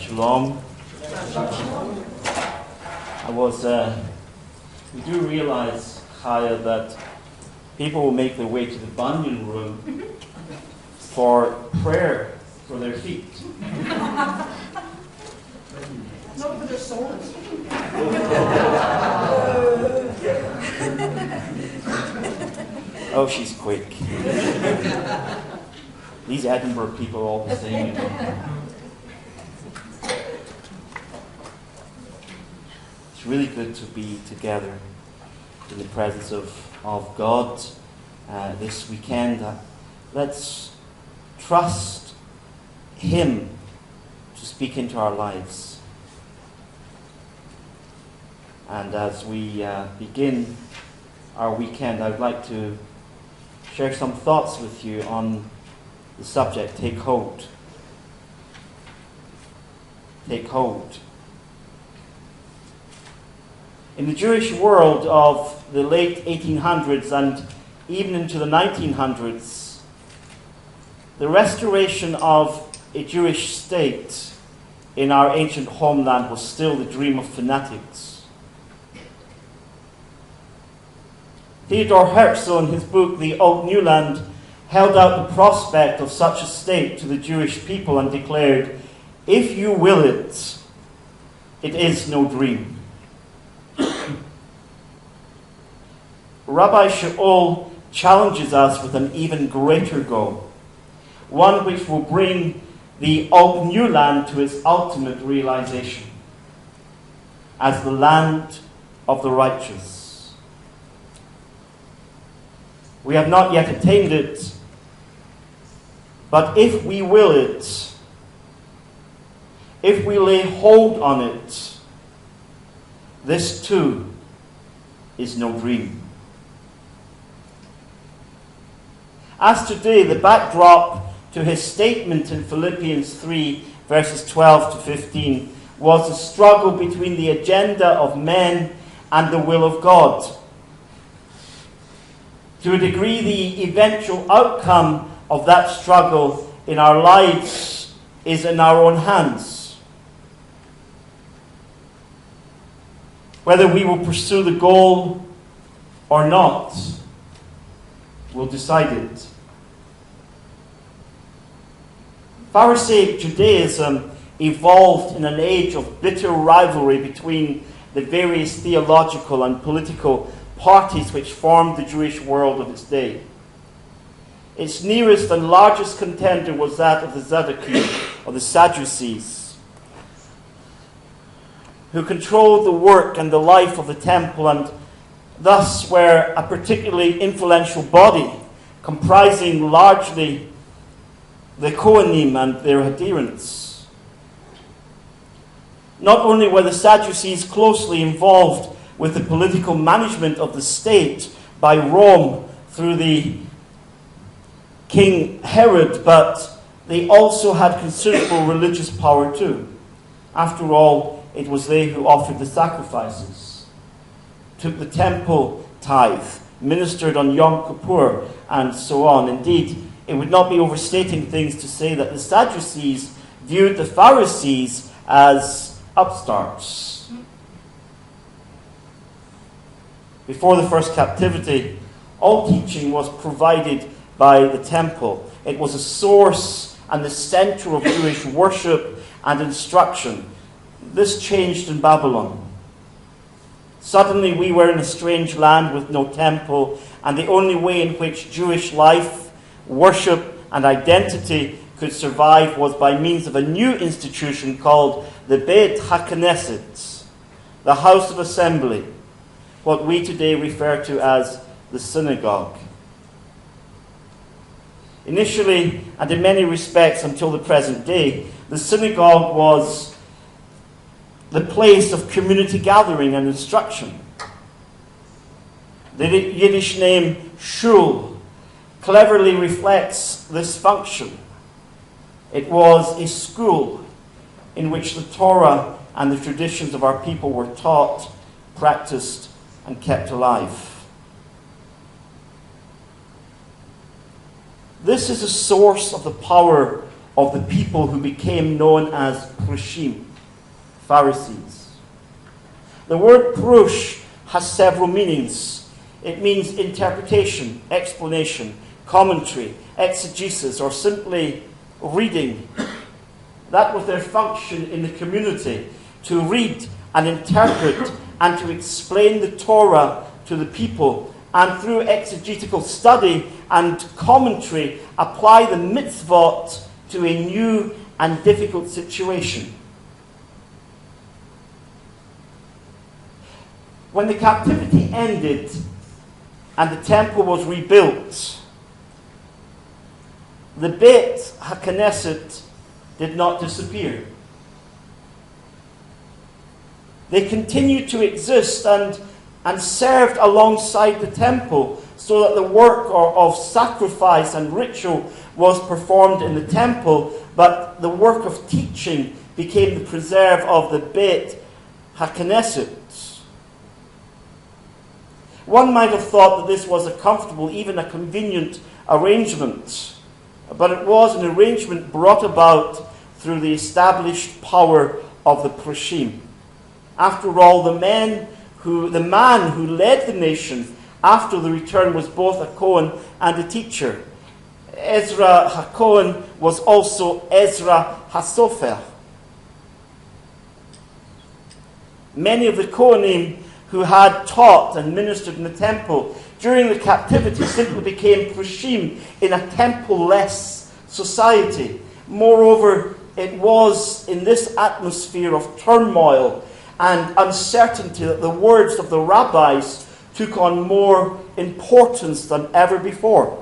Shalom. We do realize, Chaya, that people will make their way to the Bunyan room for prayer for their feet. Not for their souls. Oh, she's quick. These Edinburgh people are all the same. It's really good to be together in the presence of God this weekend. Let's trust Him to speak into our lives. And as we begin our weekend, I would like to share some thoughts with you on the subject, take hold. Take hold. In the Jewish world of the late 1800s and even into the 1900s, the restoration of a Jewish state in our ancient homeland was still the dream of fanatics. Theodor Herzl, in his book The Old New Land, held out the prospect of such a state to the Jewish people and declared, "If you will it, it is no dream." Rabbi HaOr challenges us with an even greater goal, one which will bring the Old New Land to its ultimate realization as the land of the righteous. We have not yet attained it, but if we will it, if we lay hold on it, this too is no dream. As today, the backdrop to his statement in Philippians 3, verses 12 to 15, was the struggle between the agenda of men and the will of God. To a degree, the eventual outcome of that struggle in our lives is in our own hands. Whether we will pursue the goal or not will decide it. Pharisaic Judaism evolved in an age of bitter rivalry between the various theological and political parties which formed the Jewish world of its day. Its nearest and largest contender was that of the Zadokim, or the Sadducees, who controlled the work and the life of the temple and thus were a particularly influential body comprising largely the Kohanim and their adherents. Not only were the Sadducees closely involved with the political management of the state by Rome through the King Herod, but they also had considerable religious power too. After all, it was they who offered the sacrifices, took the temple tithe, ministered on Yom Kippur, and so on. Indeed, it would not be overstating things to say that the Sadducees viewed the Pharisees as upstarts. Before the first captivity, all teaching was provided by the temple. It was a source and the center of Jewish worship and instruction. This changed in Babylon. Suddenly we were in a strange land with no temple, and the only way in which Jewish life, worship, and identity could survive was by means of a new institution called the Beit HaKnesset, the House of Assembly, what we today refer to as the synagogue. Initially, and in many respects until the present day, the synagogue was the place of community gathering and instruction. The Yiddish name shul cleverly reflects this function. It was a school in which the Torah and the traditions of our people were taught, practiced, and kept alive. This is a source of the power of the people who became known as Prushim, Pharisees. The word Prush has several meanings. It means interpretation, explanation, commentary, exegesis, or simply reading. That was their function in the community, to read and interpret and to explain the Torah to the people, and through exegetical study and commentary apply the mitzvot to a new and difficult situation. When the captivity ended and the temple was rebuilt, the Beit HaKnesset did not disappear. They continued to exist and served alongside the temple, so that the work of sacrifice and ritual was performed in the temple, but the work of teaching became the preserve of the Beit HaKnesset. One might have thought that this was a comfortable, even a convenient arrangement, but it was an arrangement brought about through the established power of the Prushim. After all, the man who led the nation after the return was both a Kohen and a teacher. Ezra HaKohen was also Ezra HaSofer. Many of the Kohanim who had taught and ministered in the temple during the captivity simply became Prushim in a temple-less society. Moreover, it was in this atmosphere of turmoil and uncertainty that the words of the rabbis took on more importance than ever before.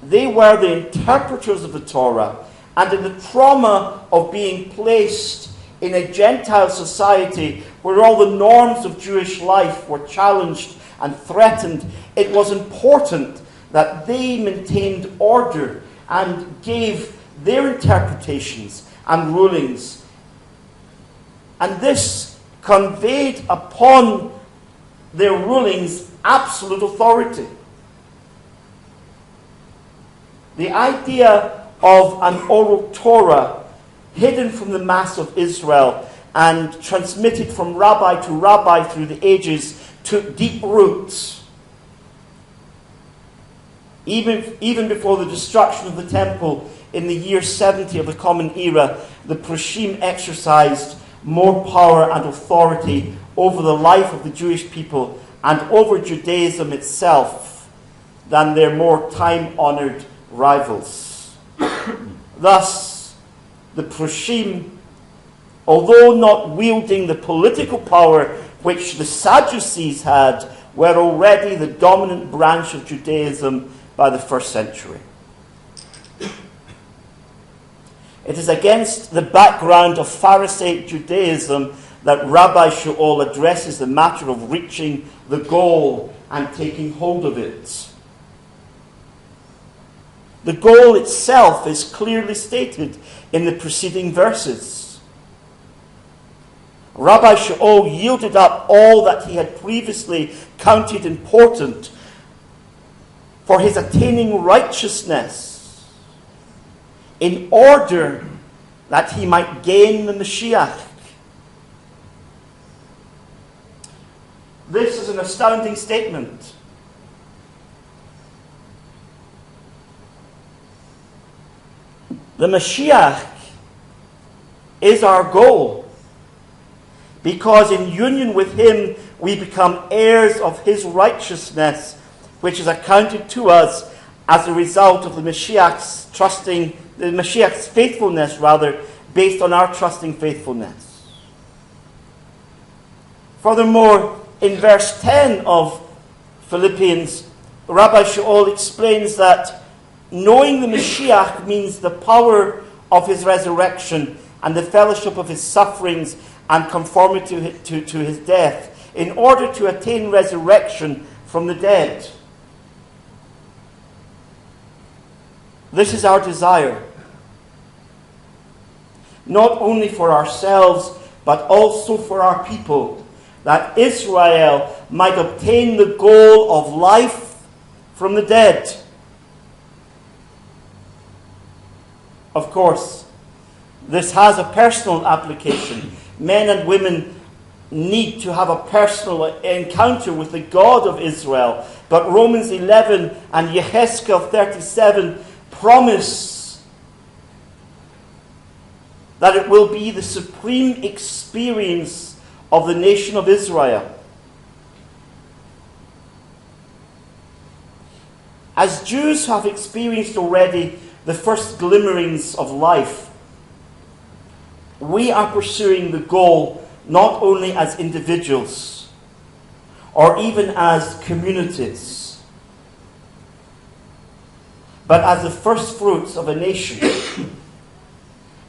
They were the interpreters of the Torah, and in the trauma of being placed in a Gentile society where all the norms of Jewish life were challenged and threatened, it was important that they maintained order and gave their interpretations and rulings. And this conveyed upon their rulings absolute authority. The idea of an oral Torah hidden from the mass of Israel and transmitted from rabbi to rabbi through the ages took deep roots. Even before the destruction of the temple in the year 70 of the Common Era, the Prushim exercised more power and authority over the life of the Jewish people and over Judaism itself than their more time-honored rivals. Thus, the Prushim, although not wielding the political power which the Sadducees had, were already the dominant branch of Judaism by the 1st century. It is against the background of Pharisaic Judaism that Rabbi HaOr addresses the matter of reaching the goal and taking hold of it. The goal itself is clearly stated in the preceding verses. Rabbi HaOr yielded up all that he had previously counted important for his attaining righteousness, in order that he might gain the Mashiach. This is an astounding statement. The Mashiach is our goal, because in union with him we become heirs of his righteousness, which is accounted to us as a result of the Mashiach's faithfulness, based on our trusting faithfulness. Furthermore, in verse 10 of Philippians, Rabbi HaOr explains that knowing the Mashiach means the power of his resurrection and the fellowship of his sufferings and conformity to his death, in order to attain resurrection from the dead. This is our desire, not only for ourselves, but also for our people, that Israel might obtain the goal of life from the dead. Of course, this has a personal application. Men and women need to have a personal encounter with the God of Israel. But Romans 11 and Yechezkel 37 promise that it will be the supreme experience of the nation of Israel. As Jews have experienced already the first glimmerings of life, we are pursuing the goal not only as individuals or even as communities, but as the first fruits of a nation.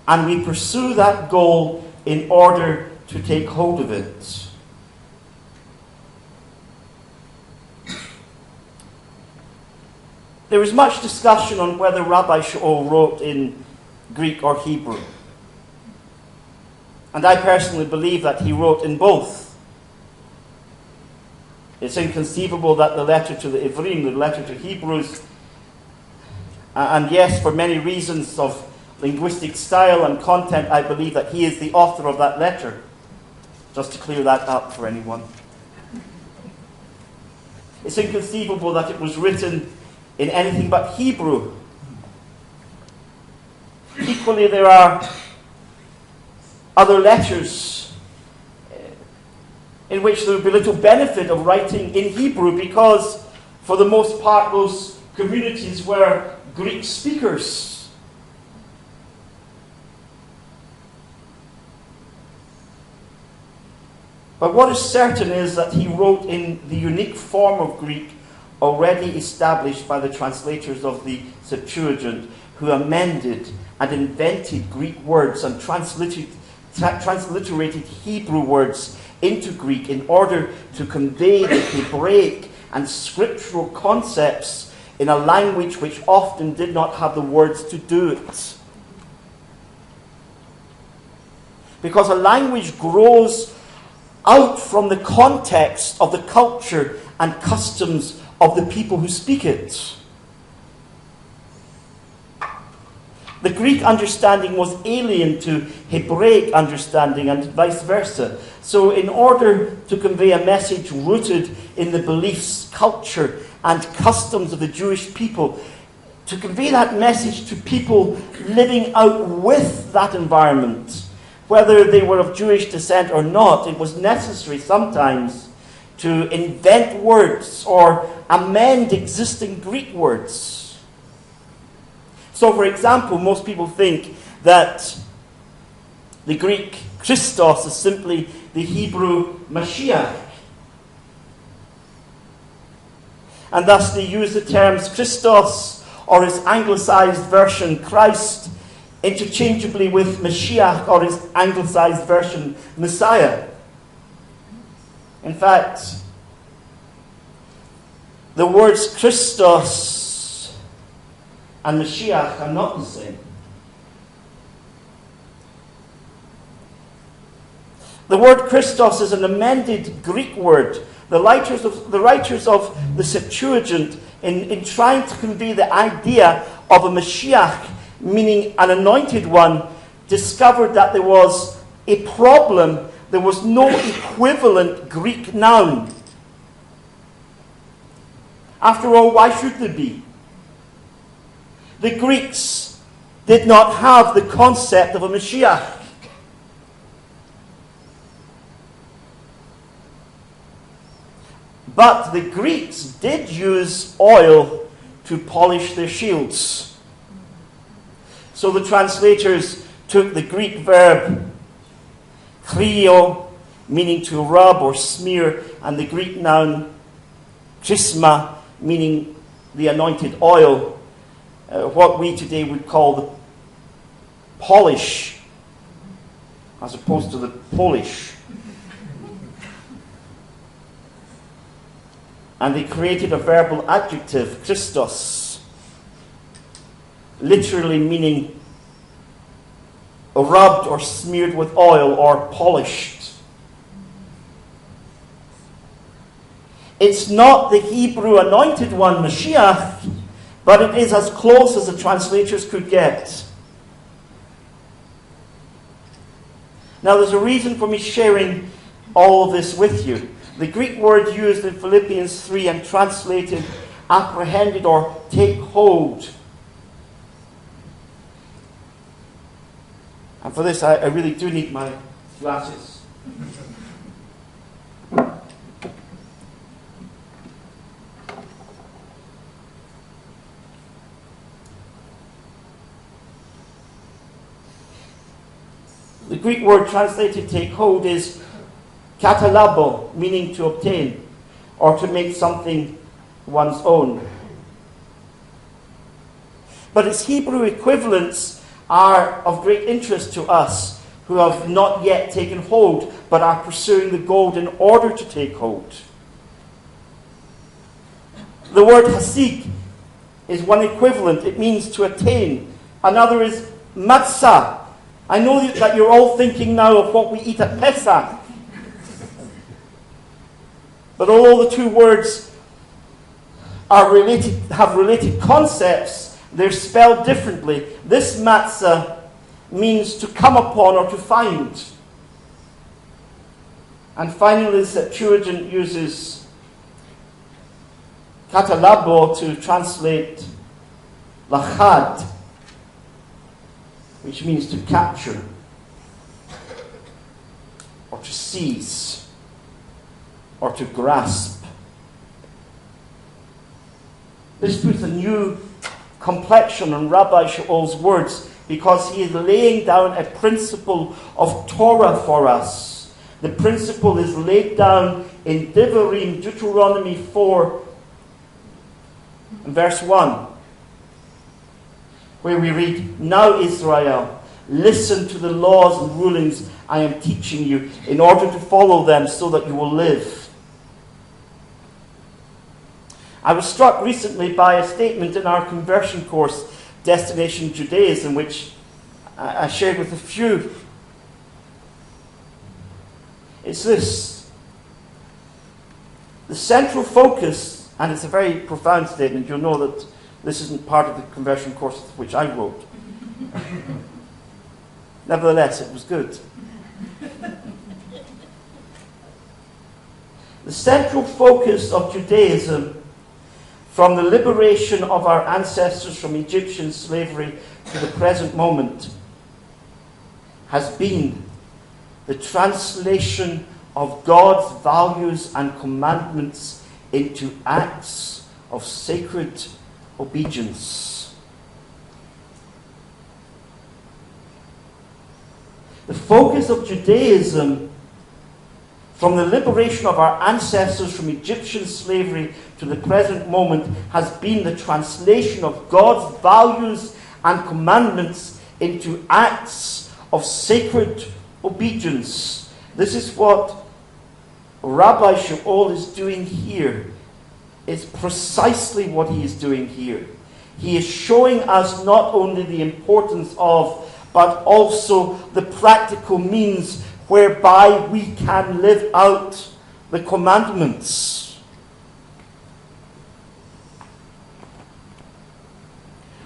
And we pursue that goal in order to take hold of it. There is much discussion on whether Rabbi HaOr wrote in Greek or Hebrew. And I personally believe that he wrote in both. It's inconceivable that the letter to the Ivrim, the letter to Hebrews, and yes, for many reasons of linguistic style and content, I believe that he is the author of that letter. Just to clear that up for anyone. It's inconceivable that it was written in anything but Hebrew. Equally, there are other letters in which there would be little benefit of writing in Hebrew because, for the most part, those communities were Greek speakers. But what is certain is that he wrote in the unique form of Greek already established by the translators of the Septuagint, who amended and invented Greek words and transliterated Hebrew words into Greek in order to convey the Hebraic and scriptural concepts in a language which often did not have the words to do it. Because a language grows out from the context of the culture and customs of the people who speak it. The Greek understanding was alien to Hebraic understanding and vice versa. So in order to convey a message rooted in the beliefs, culture, and customs of the Jewish people, to convey that message to people living out with that environment, whether they were of Jewish descent or not, it was necessary sometimes to invent words or amend existing Greek words. So, for example, most people think that the Greek Christos is simply the Hebrew Mashiach. And thus they use the terms Christos or his anglicized version Christ interchangeably with Mashiach or his anglicized version Messiah. In fact, the words Christos and Mashiach are not the same. The word Christos is an amended Greek word. The writers of the Septuagint, in trying to convey the idea of a Mashiach, meaning an anointed one, discovered that there was a problem. There was no equivalent Greek noun. After all, why should there be? The Greeks did not have the concept of a Mashiach. But the Greeks did use oil to polish their shields. So the translators took the Greek verb chrio, meaning to rub or smear, and the Greek noun chrisma, meaning the anointed oil, what we today would call the polish, as opposed to the Polish. And they created a verbal adjective, Christos, literally meaning rubbed or smeared with oil or polished. It's not the Hebrew anointed one, Mashiach, but it is as close as the translators could get. Now, there's a reason for me sharing all this with you. The Greek word used in Philippians 3 and translated apprehended or take hold. And for this, I really do need my glasses. The Greek word translated take hold is katalabo, meaning to obtain or to make something one's own. But its Hebrew equivalents are of great interest to us who have not yet taken hold but are pursuing the goal in order to take hold. The word hasik is one equivalent. It means to attain. Another is matzah. I know that you're all thinking now of what we eat at Pesach. But although the two words are related, have related concepts, they're spelled differently. This matzah means to come upon or to find. And finally, the Septuagint uses katalabo to translate lachad, which means to capture or to seize or to grasp. This puts a new complexion on Rabbi HaOr's words because he is laying down a principle of Torah for us. The principle is laid down in Devarim, Deuteronomy 4, verse 1. Where we read, "Now Israel, listen to the laws and rulings I am teaching you in order to follow them so that you will live." I was struck recently by a statement in our conversion course, Destination Judaism, which I shared with a few. It's this: the central focus, and it's a very profound statement. You'll know that this isn't part of the conversion course which I wrote. Nevertheless, it was good. The central focus of Judaism, from the liberation of our ancestors from Egyptian slavery to the present moment, has been the translation of God's values and commandments into acts of sacred obedience. The focus of Judaism, from the liberation of our ancestors from Egyptian slavery to the present moment, has been the translation of God's values and commandments into acts of sacred obedience. This is what Rabbi HaOr is doing here. It's precisely what he is doing here. He is showing us not only the importance of, but also the practical means whereby we can live out the commandments.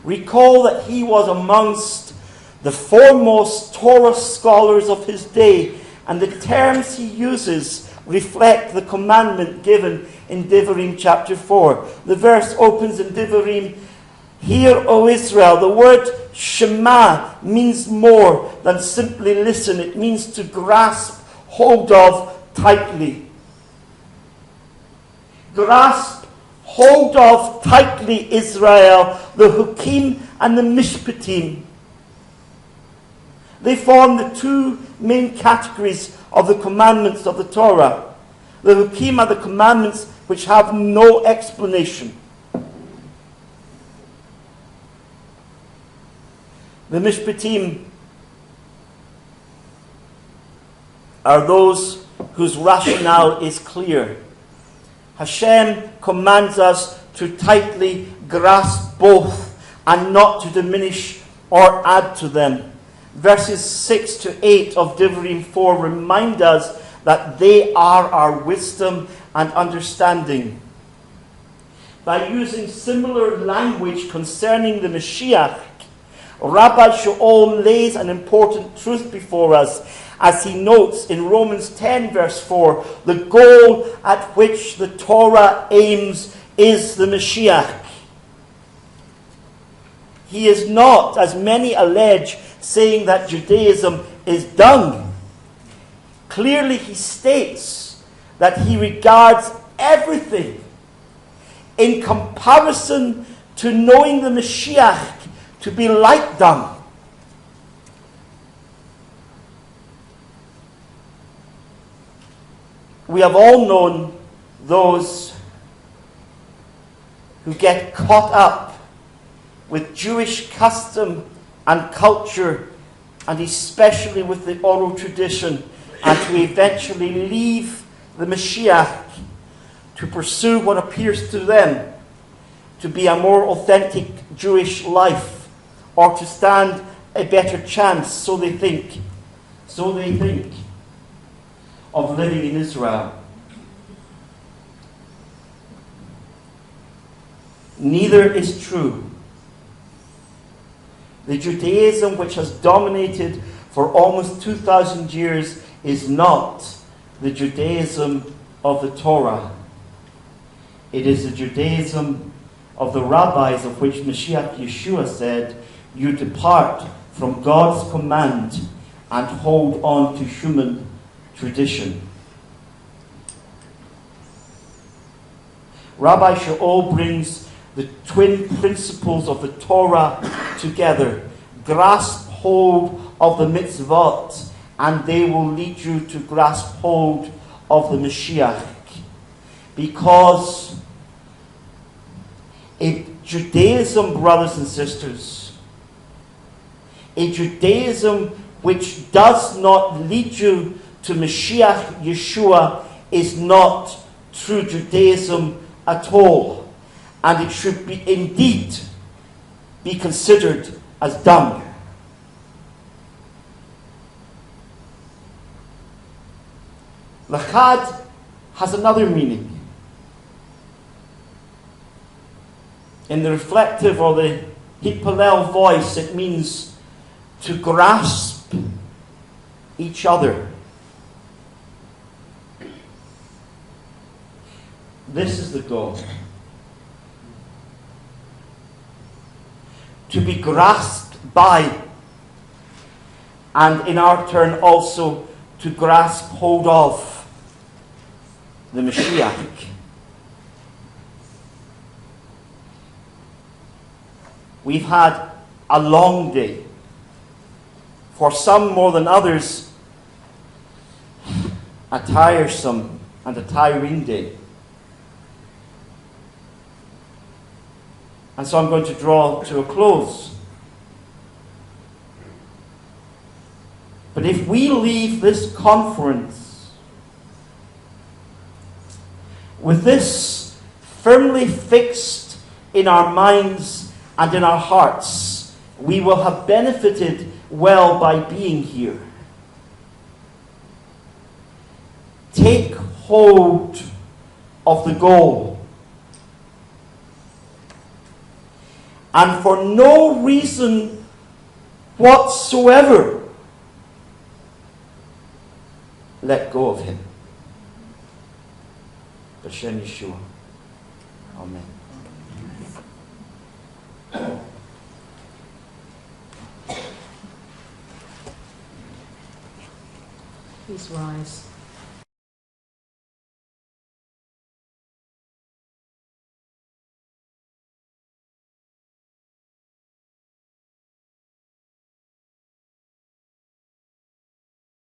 Recall that he was amongst the foremost Torah scholars of his day, and the terms he uses reflect the commandment given in Devarim chapter 4. The verse opens in Devarim, "Hear, O Israel." The word Shema means more than simply listen. It means to grasp hold of tightly. Grasp hold of tightly, Israel, the Hukim and the Mishpatim. They form the two main categories of the commandments of the Torah. The Hukim are the commandments which have no explanation. The Mishpatim are those whose rationale is clear. Hashem commands us to tightly grasp both and not to diminish or add to them. Verses 6 to 8 of Devarim 4 remind us that they are our wisdom and understanding. By using similar language concerning the Mashiach, Rabbi HaOr lays an important truth before us as he notes in Romans 10 verse 4, the goal at which the Torah aims is the Mashiach. He is not, as many allege, saying that Judaism is done. Clearly he states that he regards everything in comparison to knowing the Mashiach to be like dung. We have all known those who get caught up with Jewish custom and culture, and especially with the oral tradition, and to eventually leave the Mashiach to pursue what appears to them to be a more authentic Jewish life, or to stand a better chance, so they think, of living in Israel. Neither is true. The Judaism which has dominated for almost 2,000 years is not the Judaism of the Torah. It is the Judaism of the rabbis, of which Mashiach Yeshua said, "You depart from God's command and hold on to human tradition." Rabbi HaOr brings the twin principles of the Torah together. Grasp hold of the mitzvot, and they will lead you to grasp hold of the Mashiach. Because a Judaism, brothers and sisters, a Judaism which does not lead you to Mashiach Yeshua is not true Judaism at all. And it should be indeed be considered as dung. Lachad has another meaning. In the reflective or the Hipalel voice, it means to grasp each other. This is the goal. To be grasped by, and in our turn also to grasp hold of the Mashiach. We've had a long day. For some more than others, a tiresome and a tiring day. And so I'm going to draw to a close. But if we leave this conference with this firmly fixed in our minds and in our hearts, we will have benefited well by being here. Take hold of the goal. And for no reason whatsoever, let go of him. B'Shem Yeshua. Amen. Please rise.